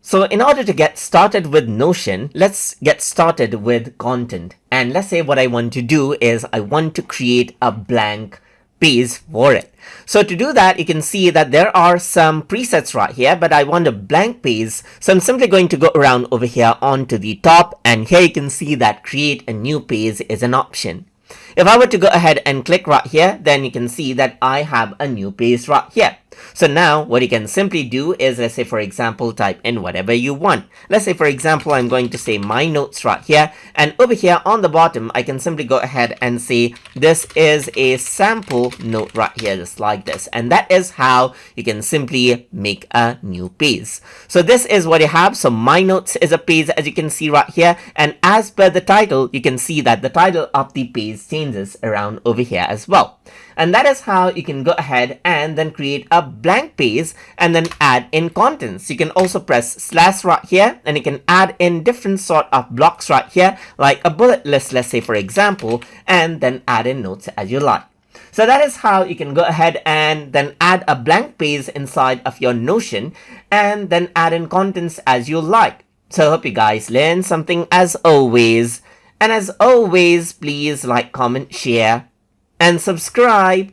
So in order to get started with Notion, let's get started with content. And let's say what I want to do is I want to create a blank page for it. So to do that, you can see that there are some presets right here, but I want a blank page. So I'm simply going to go around over here onto the top, and here you can see that create a new page is an option. If I were to go ahead and click right here, then you can see that I have a new page right here. So now what you can simply do is, let's say for example, type in whatever you want. Let's say for example, I'm going to say my notes right here, and over here on the bottom I can simply go ahead and say this is a sample note right here, just like this. And that is how you can simply make a new page. So this is what you have. So my notes is a page, as you can see right here, and as per the title you can see that the title of the page changes around over here as well. And that is how you can go ahead and then create a blank page and then add in contents. You can also press slash right here, and you can add in different sort of blocks right here, like a bullet list, let's say for example, and then add in notes as you like. So that is how you can go ahead and then add a blank page inside of your Notion and then add in contents as you like. So I hope you guys learned something as always. And as always, please like, comment, share, and subscribe.